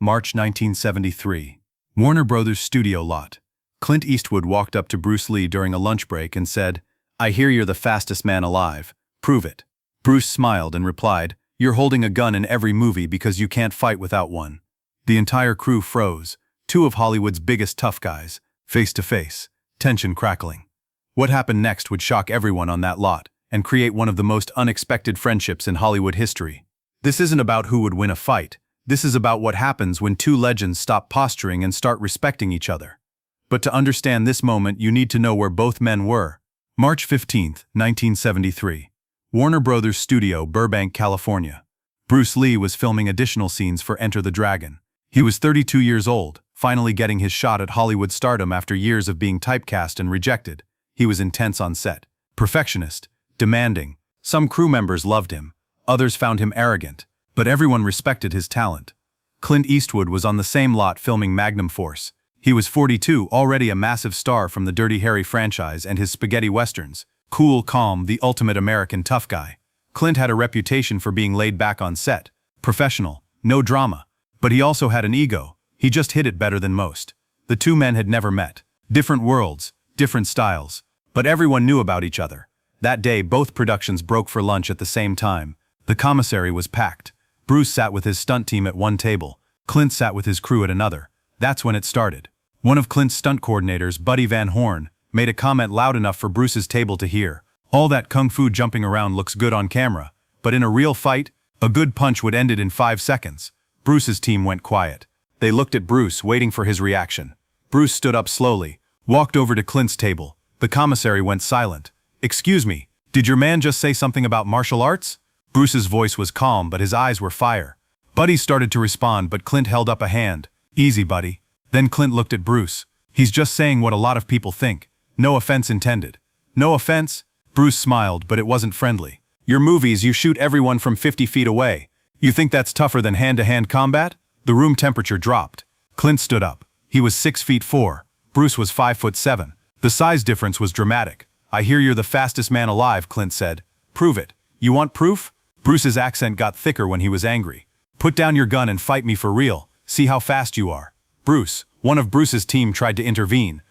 March 1973. Warner Brothers studio lot. Clint Eastwood walked up to Bruce Lee during a lunch break and said, "I hear you're the fastest man alive. Prove it." Bruce smiled and replied, "You're holding a gun in every movie because you can't fight without one." The entire crew froze, two of Hollywood's biggest tough guys, face to face, tension crackling. What happened next would shock everyone on that lot and create one of the most unexpected friendships in Hollywood history. This isn't about who would win a fight. This is about what happens when two legends stop posturing and start respecting each other. But to understand this moment, you need to know where both men were. March 15, 1973. Warner Brothers Studio, Burbank, California. Bruce Lee was filming additional scenes for Enter the Dragon. He was 32 years old, finally getting his shot at Hollywood stardom after years of being typecast and rejected. He was intense on set, perfectionist, demanding. Some crew members loved him, others found him arrogant, but everyone respected his talent. Clint Eastwood was on the same lot filming Magnum Force. He was 42, already a massive star from the Dirty Harry franchise and his spaghetti westerns. Cool, calm, the ultimate American tough guy. Clint had a reputation for being laid back on set, professional, no drama. But he also had an ego. He just hid it better than most. The two men had never met. Different worlds, different styles. But everyone knew about each other. That day, both productions broke for lunch at the same time. The commissary was packed. Bruce sat with his stunt team at one table. Clint sat with his crew at another. That's when it started. One of Clint's stunt coordinators, Buddy Van Horn, made a comment loud enough for Bruce's table to hear. "All that kung fu jumping around looks good on camera, but in a real fight, a good punch would end it in 5 seconds. Bruce's team went quiet. They looked at Bruce, waiting for his reaction. Bruce stood up slowly, walked over to Clint's table. The commissary went silent. "Excuse me, did your man just say something about martial arts?" Bruce's voice was calm, but his eyes were fire. Buddy started to respond, but Clint held up a hand. "Easy, Buddy." Then Clint looked at Bruce. "He's just saying what a lot of people think. No offense intended." "No offense?" Bruce smiled, but it wasn't friendly. "Your movies, you shoot everyone from 50 feet away. You think that's tougher than hand-to-hand combat?" The room temperature dropped. Clint stood up. He was 6'4". Bruce was 5'7". The size difference was dramatic. "I hear you're the fastest man alive," Clint said. "Prove it. You want proof?" Bruce's accent got thicker when he was angry. "Put down your gun and fight me for real. See how fast you are." Bruce, one of Bruce's team, tried to intervene.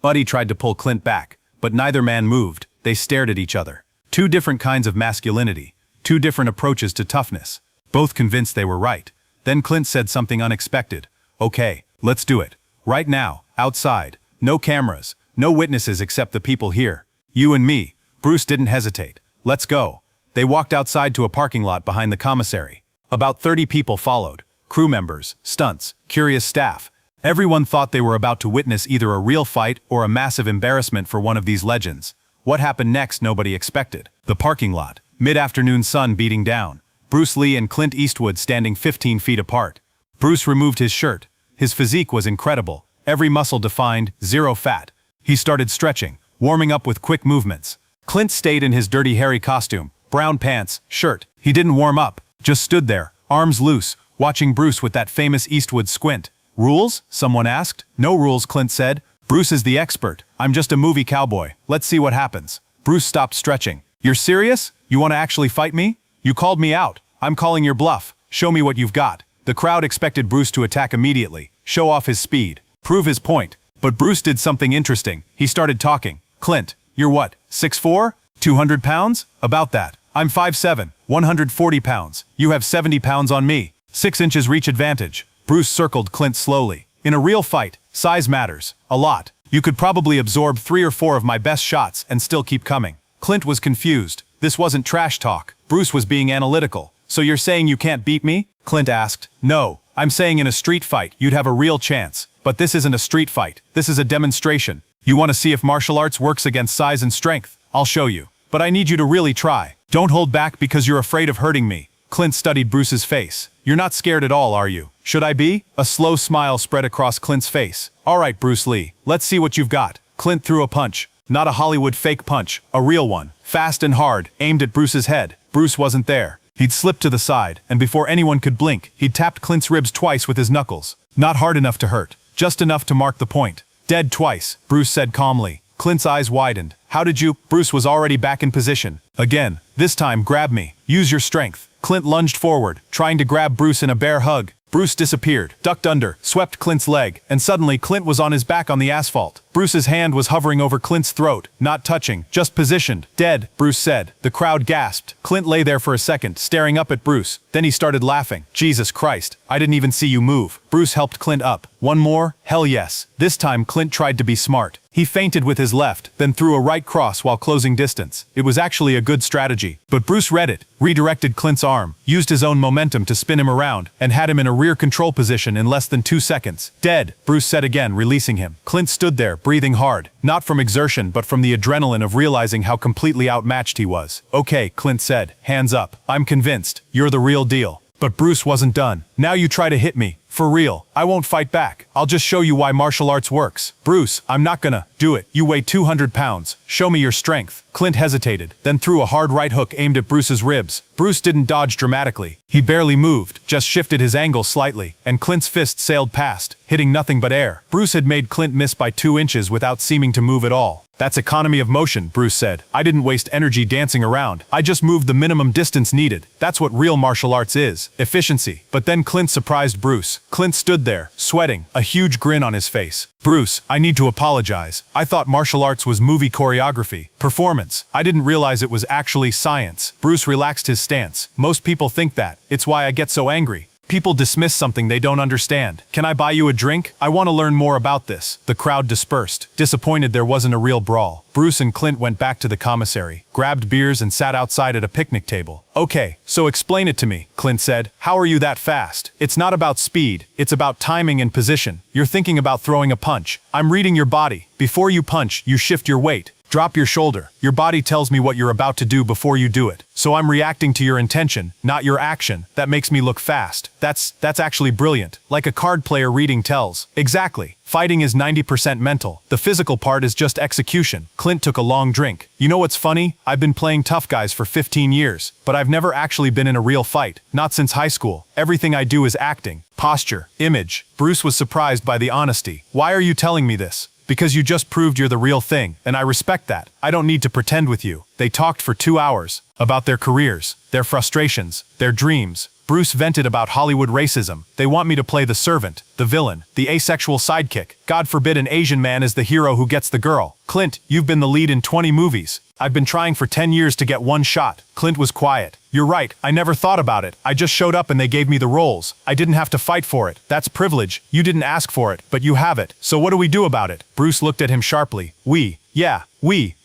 Buddy tried to pull Clint back, but neither man moved. They stared at each other. Two different kinds of masculinity, two different approaches to toughness. Both convinced they were right. Then Clint said something unexpected. "Okay, let's do it. Right now, outside. No cameras, no witnesses except the people here. You and me." Bruce didn't hesitate. "Let's go." They walked outside to a parking lot behind the commissary. About 30 people followed. Crew members, stunts, curious staff. Everyone thought they were about to witness either a real fight or a massive embarrassment for one of these legends. What happened next nobody expected. The parking lot. Mid-afternoon sun beating down. Bruce Lee and Clint Eastwood standing 15 feet apart. Bruce removed his shirt. His physique was incredible. Every muscle defined, zero fat. He started stretching, warming up with quick movements. Clint stayed in his Dirty Harry costume, brown pants, shirt. He didn't warm up, just stood there, arms loose, watching Bruce with that famous Eastwood squint. "Rules?" someone asked. "No rules," Clint said. "Bruce is the expert. I'm just a movie cowboy. Let's see what happens." Bruce stopped stretching. "You're serious? You want to actually fight me? You called me out. I'm calling your bluff. Show me what you've got." The crowd expected Bruce to attack immediately, show off his speed, prove his point. But Bruce did something interesting. He started talking. "Clint, you're what, 6'4"? 200 pounds? About that. I'm 5'7", 140 pounds. You have 70 pounds on me. 6 inches reach advantage." Bruce circled Clint slowly. "In a real fight, size matters. A lot. You could probably absorb 3 or 4 of my best shots and still keep coming." Clint was confused. This wasn't trash talk. Bruce was being analytical. "So you're saying you can't beat me?" Clint asked. "No. I'm saying in a street fight, you'd have a real chance. But this isn't a street fight. This is a demonstration. You want to see if martial arts works against size and strength? I'll show you. But I need you to really try. Don't hold back because you're afraid of hurting me." Clint studied Bruce's face. "You're not scared at all, are you? Should I be?" A slow smile spread across Clint's face. "All right, Bruce Lee. Let's see what you've got." Clint threw a punch. Not a Hollywood fake punch, a real one. Fast and hard, aimed at Bruce's head. Bruce wasn't there. He'd slipped to the side, and before anyone could blink, he'd tapped Clint's ribs twice with his knuckles. Not hard enough to hurt. Just enough to mark the point. "Dead twice," Bruce said calmly. Clint's eyes widened. "How did you?" Bruce was already back in position. "Again. This time, grab me. Use your strength." Clint lunged forward, trying to grab Bruce in a bear hug. Bruce disappeared, ducked under, swept Clint's leg, and suddenly Clint was on his back on the asphalt. Bruce's hand was hovering over Clint's throat, not touching, just positioned. Dead, Bruce said. The crowd gasped. Clint lay there for a second, staring up at Bruce. Then he started laughing. Jesus Christ, I didn't even see you move. Bruce helped Clint up. One more? Hell yes. This time Clint tried to be smart. He feinted with his left, then threw a right cross while closing distance. It was actually a good strategy. But Bruce read it, redirected Clint's arm, used his own momentum to spin him around, and had him in a rear control position in less than 2 seconds. Dead, Bruce said again, releasing him. Clint stood there, breathing hard, not from exertion but from the adrenaline of realizing how completely outmatched he was. Okay, Clint said, hands up. I'm convinced. You're the real deal. But Bruce wasn't done. Now you try to hit me. For real. I won't fight back. I'll just show you why martial arts works. Bruce, I'm not gonna do it. You weigh 200 pounds. Show me your strength. Clint hesitated, then threw a hard right hook aimed at Bruce's ribs. Bruce didn't dodge dramatically. He barely moved, just shifted his angle slightly, and Clint's fist sailed past, hitting nothing but air. Bruce had made Clint miss by 2 inches without seeming to move at all. That's economy of motion, Bruce said. I didn't waste energy dancing around. I just moved the minimum distance needed. That's what real martial arts is. Efficiency. But then Clint surprised Bruce. Clint stood there, sweating, a huge grin on his face. Bruce, I need to apologize. I thought martial arts was movie choreography, performance. I didn't realize it was actually science. Bruce relaxed his stance. Most people think that. It's why I get so angry. People dismiss something they don't understand. Can I buy you a drink? I want to learn more about this. The crowd dispersed, disappointed there wasn't a real brawl. Bruce and Clint went back to the commissary, grabbed beers and sat outside at a picnic table. Okay, so explain it to me, Clint said. How are you that fast? It's not about speed, it's about timing and position. You're thinking about throwing a punch. I'm reading your body. Before you punch, you shift your weight. Drop your shoulder. Your body tells me what you're about to do before you do it. So I'm reacting to your intention, not your action. That makes me look fast. That's actually brilliant. Like a card player reading tells. Exactly. Fighting is 90% mental. The physical part is just execution. Clint took a long drink. You know what's funny? I've been playing tough guys for 15 years, but I've never actually been in a real fight. Not since high school. Everything I do is acting, posture, image. Bruce was surprised by the honesty. Why are you telling me this? Because you just proved you're the real thing, and I respect that. I don't need to pretend with you. They talked for 2 hours. About their careers, their frustrations, their dreams. Bruce vented about Hollywood racism. They want me to play the servant, the villain, the asexual sidekick. God forbid an Asian man is the hero who gets the girl. Clint, you've been the lead in 20 movies. I've been trying for 10 years to get one shot. Clint was quiet. You're right, I never thought about it. I just showed up and they gave me the roles. I didn't have to fight for it. That's privilege. You didn't ask for it, but you have it. So what do we do about it? Bruce looked at him sharply. We.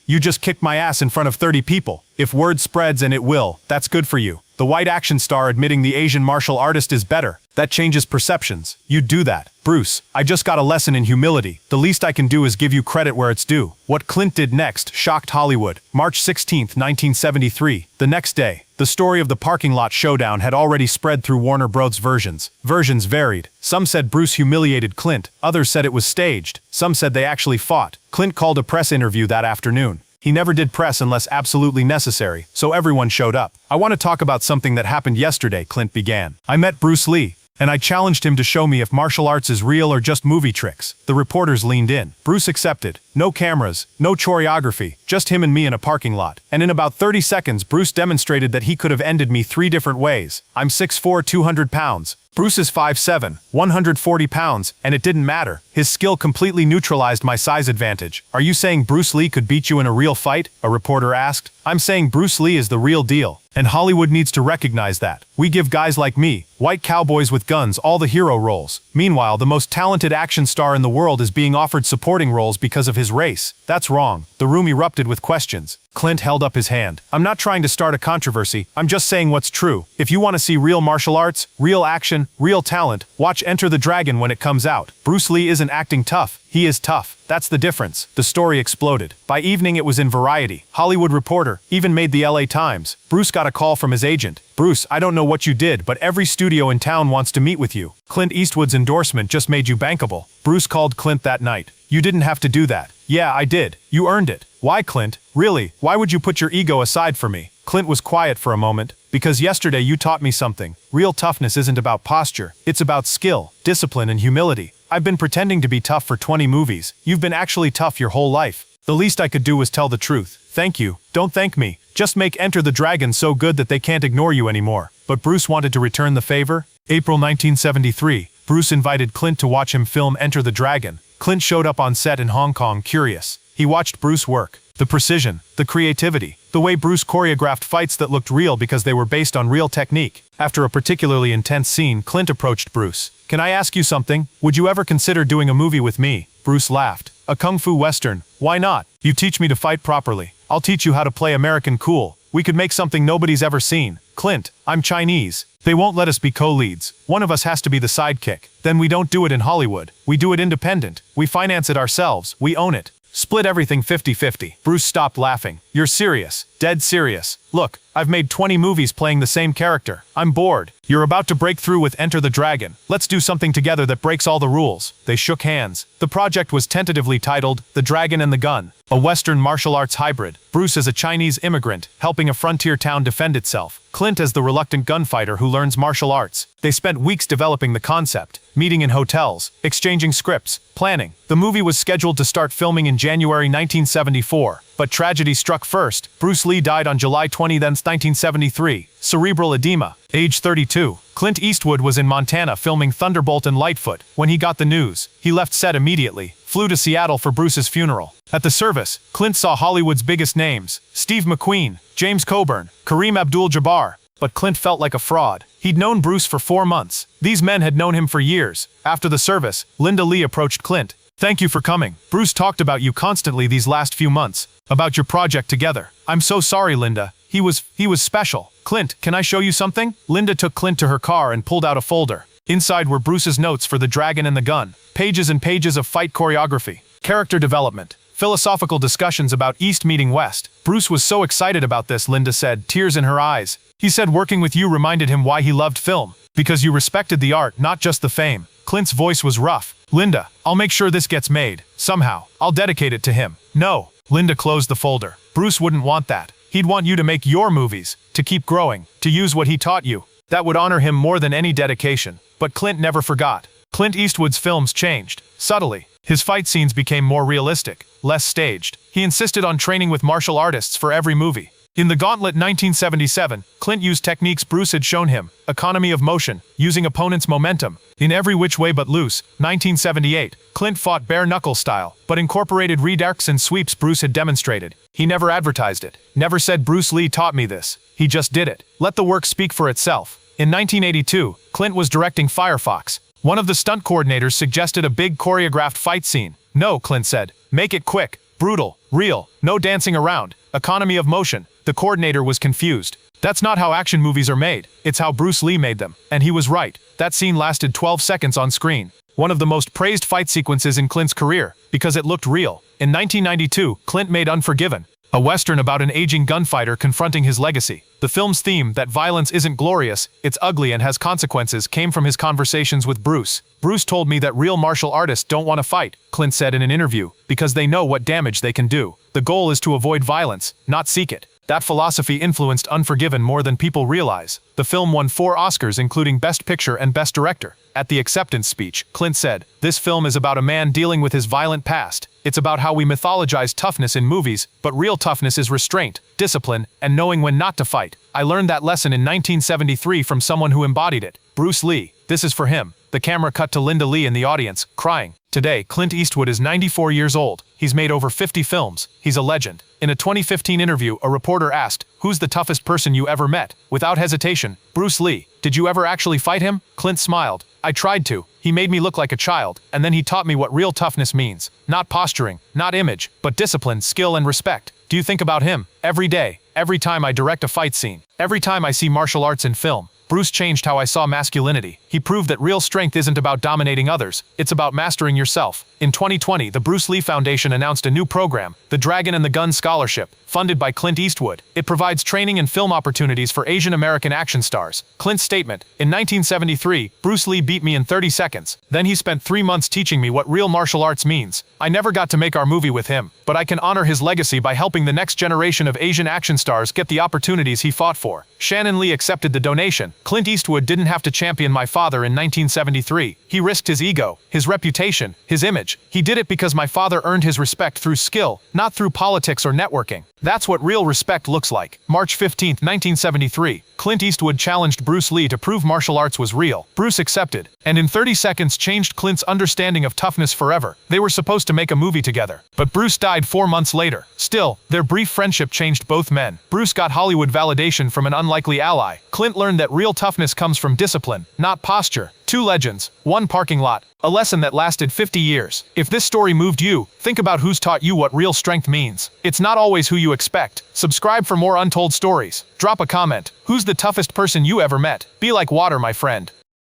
You just kicked my ass in front of 30 people. If word spreads, and it will, that's good for you. The white action star admitting the Asian martial artist is better. That changes perceptions. You'd do that. Bruce, I just got a lesson in humility. The least I can do is give you credit where it's due. What Clint did next shocked Hollywood. March 16, 1973. The next day, the story of the parking lot showdown had already spread through Warner Bros. Versions. Versions varied. Some said Bruce humiliated Clint. Others said it was staged. Some said they actually fought. Clint called a press interview that afternoon. He never did press unless absolutely necessary, so everyone showed up. I want to talk about something that happened yesterday, Clint began. I met Bruce Lee, and I challenged him to show me if martial arts is real or just movie tricks. The reporters leaned in. Bruce accepted. No cameras, no choreography, just him and me in a parking lot. And in about 30 seconds, Bruce demonstrated that he could have ended me 3 different ways. I'm 6'4", 200 pounds. Bruce is 5'7", 140 pounds, and it didn't matter. His skill completely neutralized my size advantage. Are you saying Bruce Lee could beat you in a real fight? A reporter asked. I'm saying Bruce Lee is the real deal. And Hollywood needs to recognize that. We give guys like me, white cowboys with guns, all the hero roles. Meanwhile, the most talented action star in the world is being offered supporting roles because of his race. That's wrong. The room erupted with questions. Clint held up his hand. I'm not trying to start a controversy, I'm just saying what's true. If you want to see real martial arts, real action, real talent, watch Enter the Dragon when it comes out. Bruce Lee isn't acting tough, he is tough. That's the difference. The story exploded. By evening it was in Variety, Hollywood Reporter, even made the LA Times. Bruce got a call from his agent. Bruce, I don't know what you did, but every studio in town wants to meet with you. Clint Eastwood's endorsement just made you bankable. Bruce called Clint that night. You didn't have to do that. Yeah, I did. You earned it. Why, Clint? Really, why would you put your ego aside for me? Clint was quiet for a moment. Because yesterday you taught me something. Real toughness isn't about posture. It's about skill, discipline, and humility. I've been pretending to be tough for 20 movies. You've been actually tough your whole life. The least I could do was tell the truth. Thank you. Don't thank me. Just make Enter the Dragon so good that they can't ignore you anymore. but Bruce wanted to return the favor. April 1973, Bruce invited Clint to watch him film Enter the Dragon. Clint showed up on set in Hong Kong, curious. He watched Bruce work. The precision, the creativity, the way Bruce choreographed fights that looked real because they were based on real technique. After a particularly intense scene, Clint approached Bruce. "Can I ask you something? Would you ever consider doing a movie with me?" Bruce laughed. "A kung fu western? Why not? You teach me to fight properly. I'll teach you how to play American cool. We could make something nobody's ever seen." "Clint, I'm Chinese. They won't let us be co-leads. One of us has to be the sidekick. Then we don't do it in Hollywood. We do it independent. We finance it ourselves. We own it. Split everything 50-50. Bruce stopped laughing. "You're serious. Dead serious. Look, I've made 20 movies playing the same character. I'm bored. You're about to break through with Enter the Dragon. Let's do something together that breaks all the rules." They shook hands. The project was tentatively titled The Dragon and the Gun, a Western martial arts hybrid. Bruce as a Chinese immigrant, helping a frontier town defend itself. Clint as the reluctant gunfighter who learns martial arts. They spent weeks developing the concept, meeting in hotels, exchanging scripts, planning. The movie was scheduled to start filming in January 1974. But tragedy struck first. Bruce Lee died on July 20, 1973. Cerebral edema. Age 32. Clint Eastwood was in Montana filming Thunderbolt and Lightfoot. When he got the news, he left set immediately, flew to Seattle for Bruce's funeral. At the service, Clint saw Hollywood's biggest names: Steve McQueen, James Coburn, Kareem Abdul-Jabbar. But Clint felt like a fraud. He'd known Bruce for 4 months. These men had known him for years. After the service, Linda Lee approached Clint. "Thank you for coming. Bruce talked about you constantly these last few months. About your project together. I'm so sorry, Linda. He was special." "Clint, can I show you something?" Linda took Clint to her car and pulled out a folder. Inside were Bruce's notes for The Dragon and the Gun. Pages and pages of fight choreography, character development, philosophical discussions about East meeting West. "Bruce was so excited about this," Linda said, tears in her eyes. "He said working with you reminded him why he loved film. Because you respected the art, not just the fame." Clint's voice was rough. "Linda, I'll make sure this gets made. Somehow. I'll dedicate it to him." "No." Linda closed the folder. "Bruce wouldn't want that. He'd want you to make your movies, to keep growing, to use what he taught you. That would honor him more than any dedication." But Clint never forgot. Clint Eastwood's films changed, subtly. His fight scenes became more realistic, less staged. He insisted on training with martial artists for every movie. In The Gauntlet 1977, Clint used techniques Bruce had shown him: economy of motion, using opponents' momentum. In Every Which Way But Loose, 1978, Clint fought bare-knuckle style, but incorporated redirects and sweeps Bruce had demonstrated. He never advertised it, never said Bruce Lee taught me this. He just did it. Let the work speak for itself. In 1982, Clint was directing Firefox. One of the stunt coordinators suggested a big choreographed fight scene. "No," Clint said. "Make it quick, brutal, real, no dancing around, economy of motion." The coordinator was confused. "That's not how action movies are made. It's how Bruce Lee made them." And he was right. That scene lasted 12 seconds on screen. One of the most praised fight sequences in Clint's career, because it looked real. In 1992, Clint made Unforgiven, a western about an aging gunfighter confronting his legacy. The film's theme, that violence isn't glorious, it's ugly and has consequences, came from his conversations with Bruce. "Bruce told me that real martial artists don't want to fight," Clint said in an interview, "because they know what damage they can do. The goal is to avoid violence, not seek it." That philosophy influenced Unforgiven more than people realize. The film won 4 Oscars, including Best Picture and Best Director. At the acceptance speech, Clint said, "This film is about a man dealing with his violent past. It's about how we mythologize toughness in movies, but real toughness is restraint, discipline, and knowing when not to fight. I learned that lesson in 1973 from someone who embodied it. Bruce Lee. This is for him." The camera cut to Linda Lee in the audience, crying. Today, Clint Eastwood is 94 years old. He's made over 50 films. He's a legend. In a 2015 interview, a reporter asked, "Who's the toughest person you ever met?" Without hesitation, "Bruce Lee. Did you ever actually fight him?" Clint smiled. "I tried to. He made me look like a child, and then he taught me what real toughness means. Not posturing, not image, but discipline, skill, and respect." Do you think about him? Every day, every time I direct a fight scene, every time I see martial arts in film. Bruce changed how I saw masculinity. He proved that real strength isn't about dominating others, it's about mastering yourself. In 2020, the Bruce Lee Foundation announced a new program, the Dragon and the Gun Scholarship, funded by Clint Eastwood. It provides training and film opportunities for Asian American action stars. Clint's statement: "In 1973, Bruce Lee beat me in 30 seconds. Then he spent 3 months teaching me what real martial arts means. I never got to make our movie with him, but I can honor his legacy by helping the next generation of Asian action stars get the opportunities he fought for." Shannon Lee accepted the donation. Clint Eastwood didn't have to champion my father in 1973. He risked his ego, his reputation, his image. He did it because my father earned his respect through skill, not through politics or networking. That's what real respect looks like. March 15, 1973. Clint Eastwood challenged Bruce Lee to prove martial arts was real. Bruce accepted, and in 30 seconds changed Clint's understanding of toughness forever. They were supposed to make a movie together, but Bruce died 4 months later. Still, their brief friendship changed both men. Bruce got Hollywood validation from an unlikely ally. Clint learned that real toughness comes from discipline, not posture. 2 legends, 1 parking lot, a lesson that lasted 50 years. If this story moved you, think about who's taught you what real strength means. It's not always who you expect. Subscribe for more untold stories. Drop a comment. Who's the toughest person you ever met? Be like water, my friend.